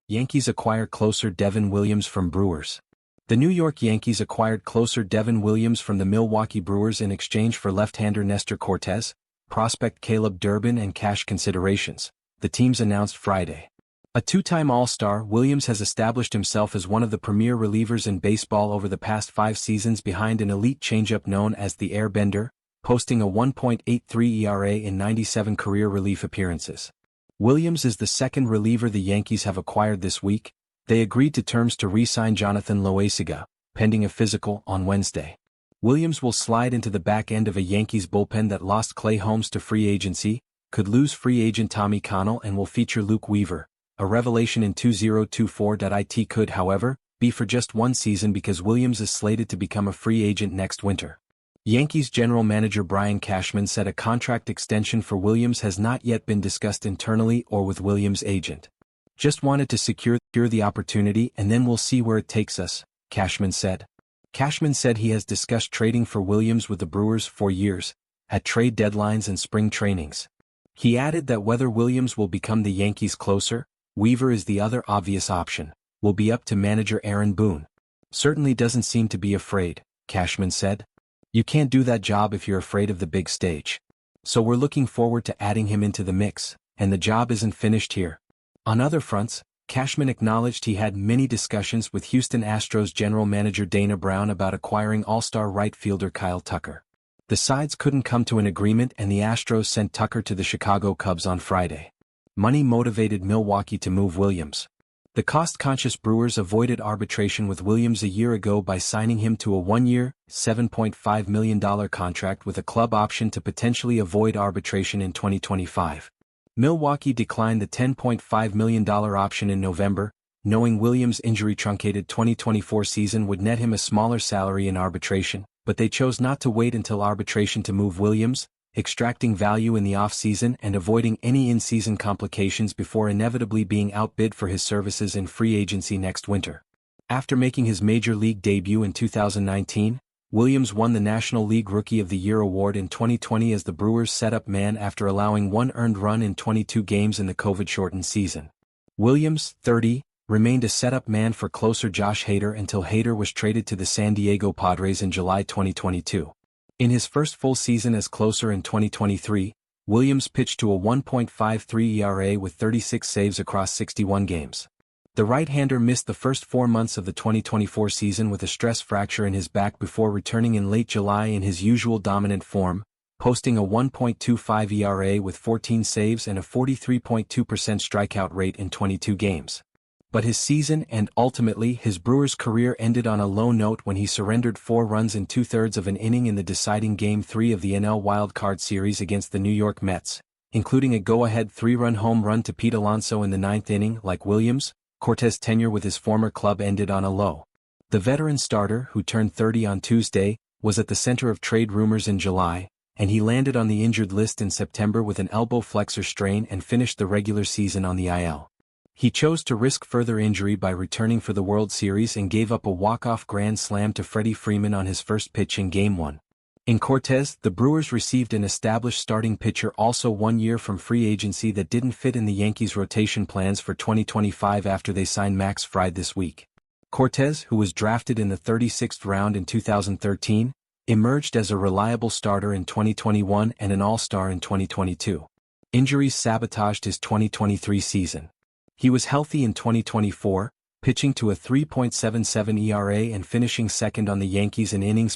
Yankees acquire closer Devin Williams from Brewers. The New York Yankees acquired closer Devin Williams from the Milwaukee Brewers in exchange for left-hander Nestor Cortes, prospect Caleb Durbin and cash considerations, the teams announced Friday. A two-time All-Star, Williams has established himself as one of the premier relievers in baseball over the past 5 seasons behind an elite changeup known as the Airbender, posting a 1.83 ERA in 97 career relief appearances. Williams is the second reliever the Yankees have acquired this week. They agreed to terms to re-sign Jonathan Loaisiga, pending a physical, on Wednesday. Williams will slide into the back end of a Yankees bullpen that lost Clay Holmes to free agency, could lose free agent Tommy Kahnle, and will feature Luke Weaver, a revelation in 2024. It could, however, be for just one season because Williams is slated to become a free agent next winter. Yankees general manager Brian Cashman said a contract extension for Williams has not yet been discussed internally or with Williams' agent. "Just wanted to secure the opportunity and then we'll see where it takes us," Cashman said. Cashman said he has discussed trading for Williams with the Brewers for years, at trade deadlines and spring trainings. He added that whether Williams will become the Yankees' closer, Weaver is the other obvious option, will be up to manager Aaron Boone. "Certainly doesn't seem to be afraid," Cashman said. "You can't do that job if you're afraid of the big stage. So we're looking forward to adding him into the mix, and the job isn't finished here." On other fronts, Cashman acknowledged he had many discussions with Houston Astros general manager Dana Brown about acquiring all-star right fielder Kyle Tucker. The sides couldn't come to an agreement and the Astros sent Tucker to the Chicago Cubs on Friday. Money motivated Milwaukee to move Williams. The cost-conscious Brewers avoided arbitration with Williams a year ago by signing him to a 1-year, $7.5 million contract with a club option to potentially avoid arbitration in 2025. Milwaukee declined the $10.5 million option in November, knowing Williams' injury-truncated 2024 season would net him a smaller salary in arbitration, but they chose not to wait until arbitration to move Williams, extracting value in the off-season and avoiding any in-season complications before inevitably being outbid for his services in free agency next winter. After making his Major League debut in 2019, Williams won the National League Rookie of the Year award in 2020 as the Brewers' setup man after allowing 1 earned run in 22 games in the COVID-shortened season. Williams, 30, remained a setup man for closer Josh Hader until Hader was traded to the San Diego Padres in July 2022. In his first full season as closer in 2023, Williams pitched to a 1.53 ERA with 36 saves across 61 games. The right-hander missed the first 4 months of the 2024 season with a stress fracture in his back before returning in late July in his usual dominant form, posting a 1.25 ERA with 14 saves and a 43.2% strikeout rate in 22 games. But his season and ultimately his Brewers career ended on a low note when he surrendered 4 runs in 2/3 of an inning in the deciding Game 3 of the NL Wild Card Series against the New York Mets, including a go-ahead 3-run home run to Pete Alonso in the 9th inning. Like Williams, Cortes' tenure with his former club ended on a low. The veteran starter, who turned 30 on Tuesday, was at the center of trade rumors in July, and he landed on the injured list in September with an elbow flexor strain and finished the regular season on the IL. He chose to risk further injury by returning for the World Series and gave up a walk-off grand slam to Freddie Freeman on his first pitch in Game 1. In Cortes, the Brewers received an established starting pitcher also 1 year from free agency that didn't fit in the Yankees' rotation plans for 2025 after they signed Max Fried this week. Cortes, who was drafted in the 36th round in 2013, emerged as a reliable starter in 2021 and an All-Star in 2022. Injuries sabotaged his 2023 season. He was healthy in 2024, pitching to a 3.77 ERA and finishing second on the Yankees in innings